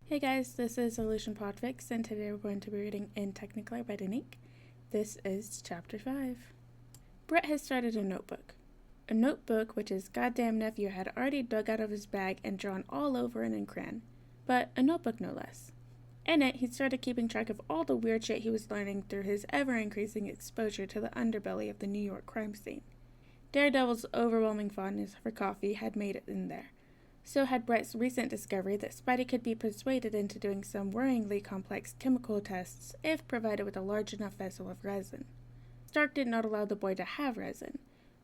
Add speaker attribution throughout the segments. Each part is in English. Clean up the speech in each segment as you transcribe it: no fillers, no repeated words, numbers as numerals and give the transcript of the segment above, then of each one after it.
Speaker 1: Hey guys, this is PODFIC, and today we're going to be reading in Technicolor by Danique. This is Chapter 5. Brett has started a notebook. A notebook which his goddamn nephew had already dug out of his bag and drawn all over and in crayon. But a notebook no less. In it, he started keeping track of all the weird shit he was learning through his ever-increasing exposure to the underbelly of the New York crime scene. Daredevil's overwhelming fondness for coffee had made it in there. So had Brett's recent discovery that Spidey could be persuaded into doing some worryingly complex chemical tests if provided with a large enough vessel of resin. Stark did not allow the boy to have resin.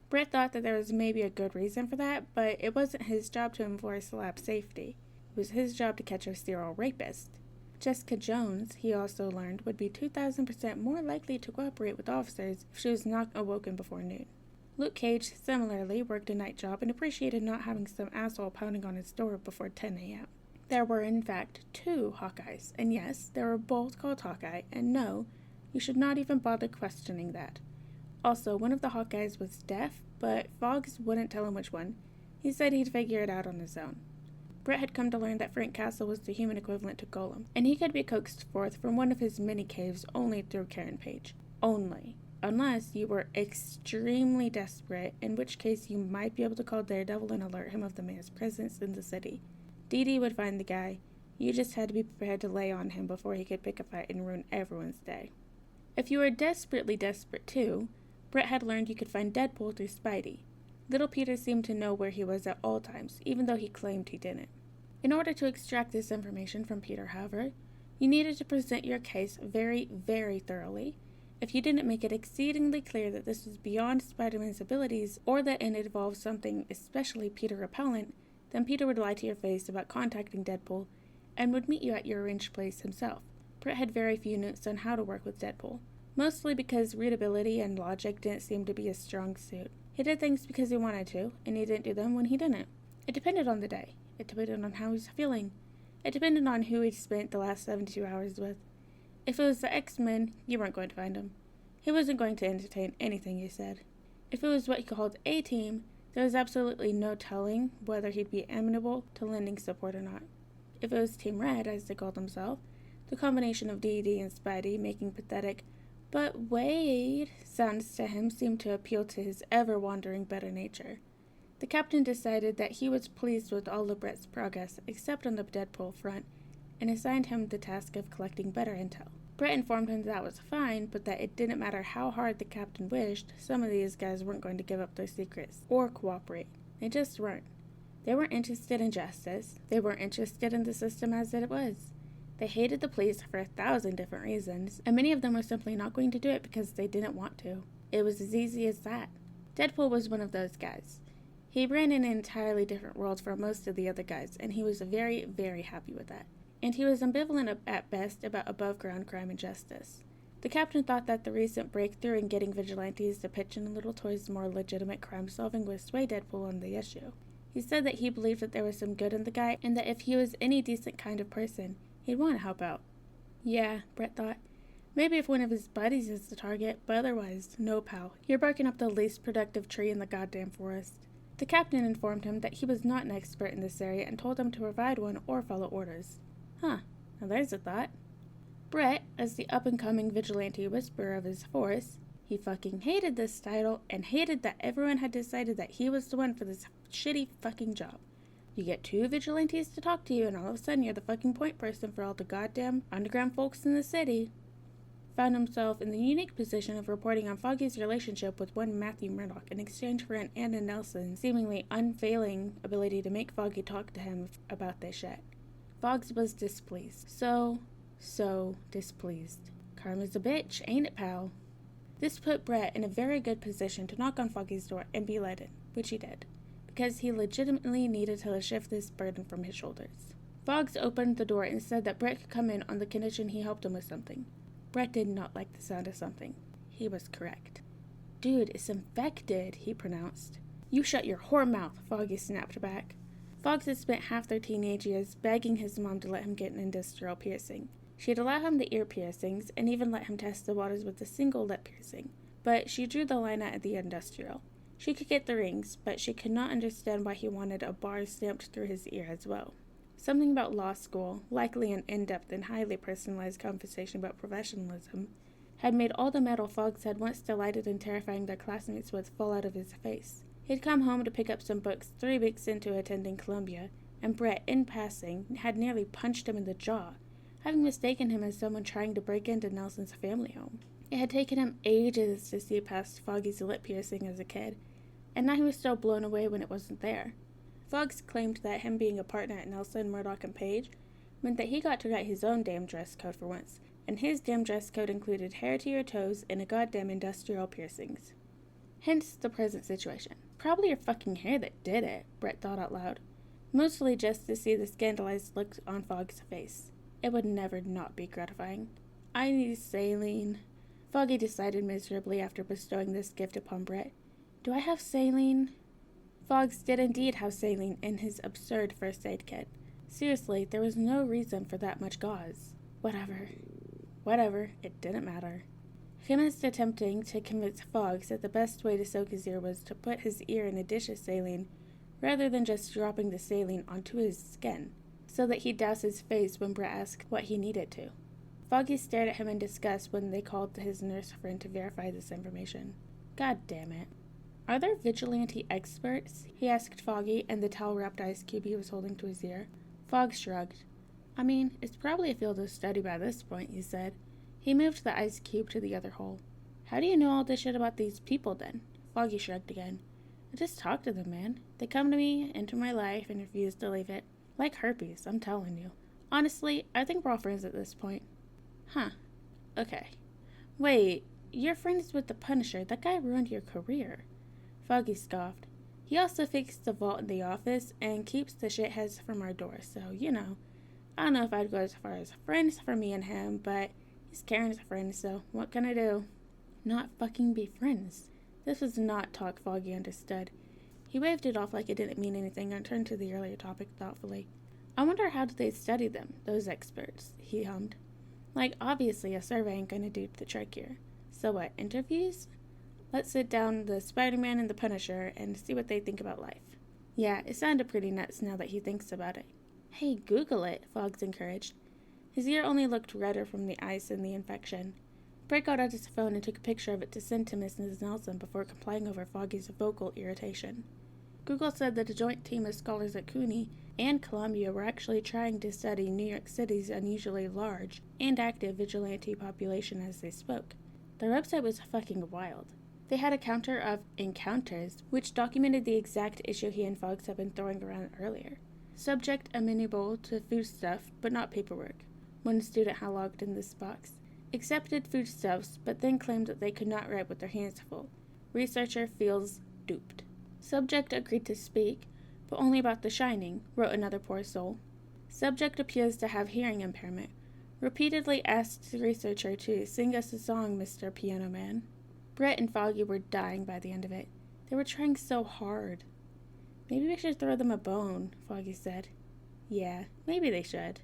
Speaker 1: Brett thought that there was maybe a good reason for that, but it wasn't his job to enforce lab safety. It was his job to catch a serial rapist. Jessica Jones, he also learned, would be 2,000% more likely to cooperate with officers if she was not awoken before noon. Luke Cage similarly worked a night job and appreciated not having some asshole pounding on his door before 10 a.m. There were in fact 2 Hawkeyes, and yes, they were both called Hawkeye, and no, you should not even bother questioning that. Also, one of the Hawkeyes was deaf, but Foggs wouldn't tell him which one. He said he'd figure it out on his own. Brett had come to learn that Frank Castle was the human equivalent to Golem, and he could be coaxed forth from one of his many caves only through Karen Page. Only. Unless you were extremely desperate, in which case you might be able to call Daredevil and alert him of the man's presence in the city. Dee would find the guy. You just had to be prepared to lay on him before he could pick a fight and ruin everyone's day. If you were desperately desperate too, Brett had learned you could find Deadpool through Spidey. Little Peter seemed to know where he was at all times, even though he claimed he didn't. In order to extract this information from Peter, however, you needed to present your case very, very thoroughly. If you didn't make it exceedingly clear that this was beyond Spider-Man's abilities, or that it involved something especially Peter repellent, then Peter would lie to your face about contacting Deadpool, and would meet you at your arranged place himself. Brett had very few notes on how to work with Deadpool, mostly because readability and logic didn't seem to be his strong suit. He did things because he wanted to, and he didn't do them when he didn't. It depended on the day. It depended on how he was feeling. It depended on who he'd spent the last 72 hours with. If it was the X-Men, you weren't going to find him. He wasn't going to entertain anything you said. If it was what he called A-Team, there was absolutely no telling whether he'd be amenable to lending support or not. If it was Team Red, as they called themselves, the combination of Dee and Spidey making pathetic, "But wait," sounds to him seemed to appeal to his ever-wandering better nature. The captain decided that he was pleased with all of Brett's progress except on the Deadpool front, and assigned him the task of collecting better intel. Brett informed him that was fine, but that it didn't matter how hard the captain wished, some of these guys weren't going to give up their secrets, or cooperate. They just weren't. They weren't interested in justice. They weren't interested in the system as it was. They hated the police for 1,000 different reasons, and many of them were simply not going to do it because they didn't want to. It was as easy as that. Deadpool was one of those guys. He ran in an entirely different world from most of the other guys, and he was very, very happy with that. And he was ambivalent at best about above-ground crime and justice. The captain thought that the recent breakthrough in getting vigilantes to pitch in a little towards more legitimate crime-solving would sway Deadpool on the issue. He said that he believed that there was some good in the guy, and that if he was any decent kind of person, he'd want to help out. Yeah, Brett thought. Maybe if one of his buddies is the target, but otherwise, no pal. You're barking up the least productive tree in the goddamn forest. The captain informed him that he was not an expert in this area and told him to provide one or follow orders. Huh, now there's a thought. Brett, as the up-and-coming vigilante whisperer of his force, he fucking hated this title and hated that everyone had decided that he was the one for this shitty fucking job. You get 2 vigilantes to talk to you and all of a sudden you're the fucking point person for all the goddamn underground folks in the city. Found himself in the unique position of reporting on Foggy's relationship with one Matthew Murdoch in exchange for an Anna Nelson's seemingly unfailing ability to make Foggy talk to him about this shit. Foggs was displeased. So displeased. Karma's a bitch, ain't it, pal? This put Brett in a very good position to knock on Foggy's door and be let in, which he did, because he legitimately needed to shift this burden from his shoulders. Foggs opened the door and said that Brett could come in on the condition he helped him with something. Brett did not like the sound of something. He was correct. "Dude, it's infected," he pronounced. "You shut your whore mouth," Foggy snapped back. Foggs had spent half their teenage years begging his mom to let him get an industrial piercing. She'd allow him the ear piercings, and even let him test the waters with a single lip piercing. But she drew the line at the industrial. She could get the rings, but she could not understand why he wanted a bar stamped through his ear as well. Something about law school, likely an in-depth and highly personalized conversation about professionalism, had made all the metal Foggs had once delighted in terrifying their classmates with fall out of his face. He'd come home to pick up some books 3 weeks into attending Columbia, and Brett, in passing, had nearly punched him in the jaw, having mistaken him as someone trying to break into Nelson's family home. It had taken him ages to see past Foggy's lip piercing as a kid, and now he was still blown away when it wasn't there. Foggs claimed that him being a partner at Nelson, Murdoch, and Page meant that he got to write his own damn dress code for once, and his damn dress code included hair to your toes and a goddamn industrial piercings. Hence the present situation. Probably your fucking hair that did it, Brett thought out loud. Mostly just to see the scandalized look on Fogg's face. It would never not be gratifying. I need saline, Foggy decided miserably after bestowing this gift upon Brett. Do I have saline? Foggs did indeed have saline in his absurd first aid kit. Seriously, there was no reason for that much gauze. Whatever, it didn't matter. Commenced attempting to convince Foggs that the best way to soak his ear was to put his ear in a dish of saline, rather than just dropping the saline onto his skin, so that he'd douse his face when Brett asked what he needed to. Foggy stared at him in disgust when they called to his nurse friend to verify this information. God damn it. Are there vigilante experts? He asked Foggy and the towel-wrapped ice cube he was holding to his ear. Fogg shrugged. I mean, it's probably a field of study by this point, he said. He moved the ice cube to the other hole. How do you know all this shit about these people, then? Foggy shrugged again. I just talk to them, man. They come to me, enter my life, and refuse to leave it. Like herpes, I'm telling you. Honestly, I think we're all friends at this point. Huh. Okay. Wait, you're friends with the Punisher. That guy ruined your career. Foggy scoffed. He also fixed the vault in the office and keeps the shitheads from our door, so, I don't know if I'd go as far as friends for me and him, but he's Karen's friend, so what can I do? Not fucking be friends. This was not talk Foggy understood. He waved it off like it didn't mean anything and turned to the earlier topic thoughtfully. I wonder how do they study them, those experts, he hummed. Like, obviously a survey ain't gonna do the trick here. So what, interviews? Let's sit down the Spiderman and the Punisher and see what they think about life. Yeah, it sounded pretty nuts now that he thinks about it. Hey, Google it, Foggs encouraged. His ear only looked redder from the ice and the infection. Brett got out his phone and took a picture of it to send to Mrs. Nelson before complying over Foggy's vocal irritation. Google said that a joint team of scholars at CUNY and Columbia were actually trying to study New York City's unusually large and active vigilante population as they spoke. Their website was fucking wild. They had a counter of encounters, which documented the exact issue he and Foggs had been throwing around earlier. Subject amenable to foodstuff, but not paperwork. One student had logged in this box. Accepted foodstuffs, but then claimed that they could not write with their hands full. Researcher feels duped. Subject agreed to speak, but only about The Shining, wrote another poor soul. Subject appears to have hearing impairment. Repeatedly asked the researcher to sing us a song, Mr. Piano Man. Brett and Foggy were dying by the end of it. They were trying so hard. Maybe we should throw them a bone, Foggy said. Yeah, maybe they should.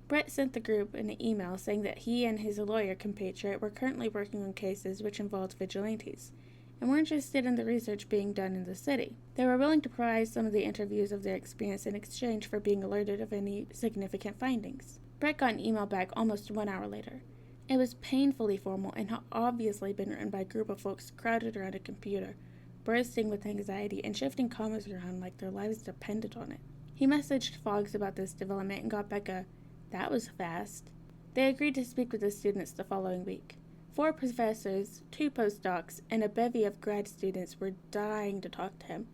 Speaker 1: Brett sent the group an email saying that he and his lawyer compatriot were currently working on cases which involved vigilantes, and were interested in the research being done in the city. They were willing to provide some of the interviews of their experience in exchange for being alerted of any significant findings. Brett got an email back almost 1 hour later. It was painfully formal and had obviously been written by a group of folks crowded around a computer, bursting with anxiety and shifting commas around like their lives depended on it. He messaged Foggs about this development and got back a, "That was fast." They agreed to speak with the students the following week. 4 professors, 2 postdocs, and a bevy of grad students were dying to talk to him,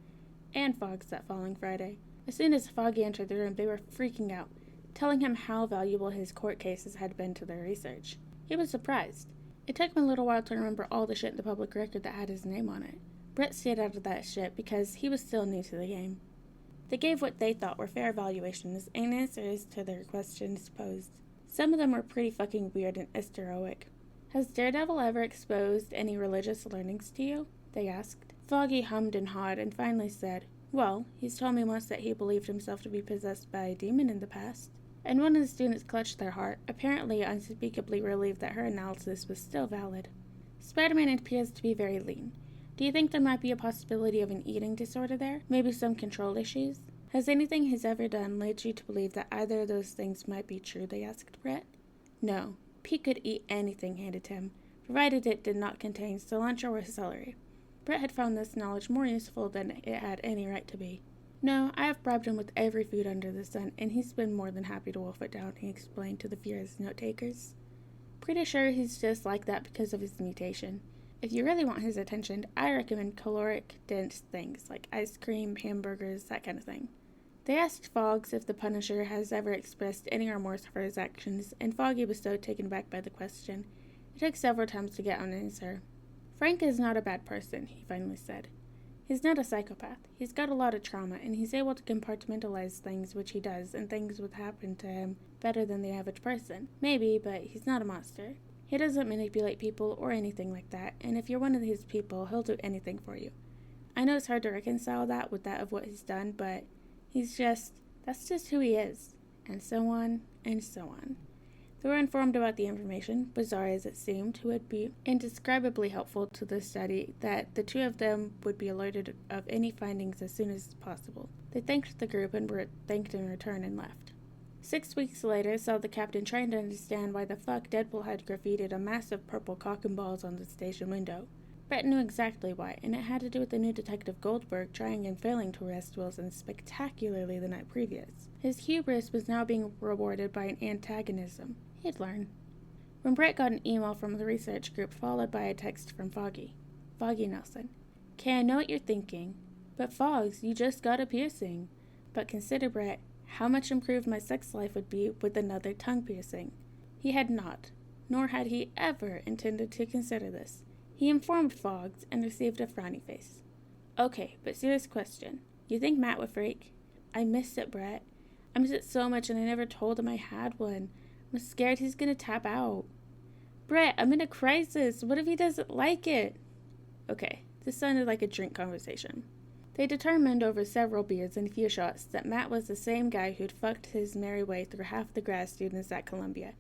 Speaker 1: and Foggs that following Friday. As soon as Foggy entered the room, they were freaking out, telling him how valuable his court cases had been to their research. He was surprised. It took him a little while to remember all the shit in the public record that had his name on it. Brett stayed out of that shit because he was still new to the game. They gave what they thought were fair evaluations and answers to their questions posed. Some of them were pretty fucking weird and esoteric. Has Daredevil ever exposed any religious learnings to you? They asked. Foggy hummed and hawed and finally said, well, he's told me once that he believed himself to be possessed by a demon in the past. And one of the students clutched their heart, apparently unspeakably relieved that her analysis was still valid. Spiderman appears to be very lean. Do you think there might be a possibility of an eating disorder there? Maybe some control issues? Has anything he's ever done led you to believe that either of those things might be true? They asked Brett. No, Pete could eat anything handed to him, provided it did not contain cilantro or celery. Brett had found this knowledge more useful than it had any right to be. No, I have bribed him with every food under the sun, and he's been more than happy to wolf it down, he explained to the furious note-takers. Pretty sure he's just like that because of his mutation. If you really want his attention, I recommend caloric-dense things like ice cream, hamburgers, that kind of thing. They asked Foggs if the Punisher has ever expressed any remorse for his actions, and Foggy was so taken back by the question, it took several times to get an answer. Frank is not a bad person, he finally said. He's not a psychopath. He's got a lot of trauma, and he's able to compartmentalize things, which he does, and things would happen to him better than the average person. Maybe, but he's not a monster. He doesn't manipulate people or anything like that, and if you're one of his people, he'll do anything for you. I know it's hard to reconcile that with that of what he's done, but that's just who he is, and so on, and so on. They were informed about the information, bizarre as it seemed, would be indescribably helpful to the study, that the two of them would be alerted of any findings as soon as possible. They thanked the group and were thanked in return and left. 6 weeks later saw the captain trying to understand why the fuck Deadpool had graffitied a massive purple cock and balls on the station window. Brett knew exactly why, and it had to do with the new Detective Goldberg trying and failing to arrest Wilson spectacularly the night previous. His hubris was now being rewarded by an antagonism. He'd learn. When Brett got an email from the research group followed by a text from Foggy. Foggy Nelson. Okay, I know what you're thinking, but Foggs, you just got a piercing. But consider, Brett, how much improved my sex life would be with another tongue piercing. He had not, nor had he ever intended to consider this. He informed Foggs and received a frowny face. Okay, but serious question. You think Matt would freak? I missed it, Brett. I missed it so much and I never told him I had one. I'm scared he's gonna tap out. Brett, I'm in a crisis. What if he doesn't like it? Okay, this sounded like a drink conversation. They determined over several beers and a few shots that Matt was the same guy who'd fucked his merry way through half the grad students at Columbia,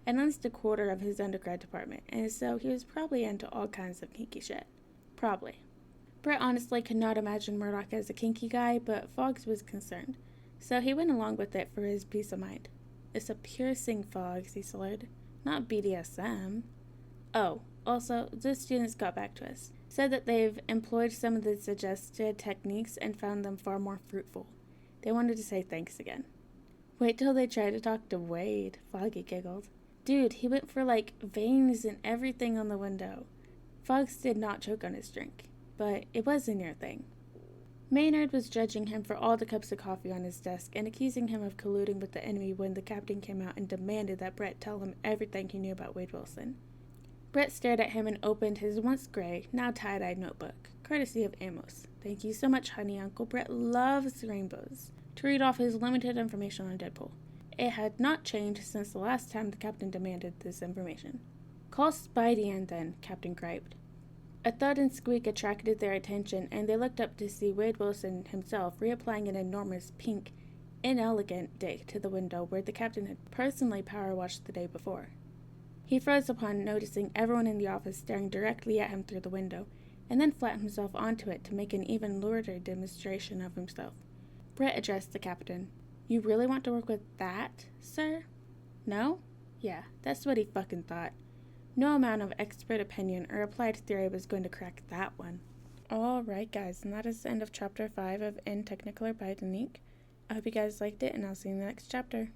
Speaker 1: and almost a quarter of his undergrad department, and so he was probably into all kinds of kinky shit. Probably. Brett honestly could not imagine Murdoch as a kinky guy, but Foggs was concerned, so he went along with it for his peace of mind. It's a piercing, Foggs, he slurred. Not BDSM. Oh, also, the students got back to us. Said that they've employed some of the suggested techniques and found them far more fruitful. They wanted to say thanks again. Wait till they try to talk to Wade, Foggy giggled. Dude, he went for veins and everything on the window. Foggs did not choke on his drink, but it was a near thing. Maynard was judging him for all the cups of coffee on his desk and accusing him of colluding with the enemy when the captain came out and demanded that Brett tell him everything he knew about Wade Wilson. Brett stared at him and opened his once gray, now tie-dyed notebook, courtesy of Amos. Thank you so much, honey. Uncle Brett loves rainbows. To read off his limited information on Deadpool. It had not changed since the last time the captain demanded this information. Call Spidey in then, Captain griped. A thud and squeak attracted their attention, and they looked up to see Wade Wilson himself reapplying an enormous pink, inelegant dick to the window where the captain had personally power-washed the day before. He froze upon noticing everyone in the office staring directly at him through the window, and then flattened himself onto it to make an even lurer demonstration of himself. Brett addressed the captain. You really want to work with that, sir? No? Yeah, that's what he fucking thought. No amount of expert opinion or applied theory was going to crack that one. Alright guys, and that is the end of chapter 5 of In Technicolor by Danique. I hope you guys liked it, and I'll see you in the next chapter.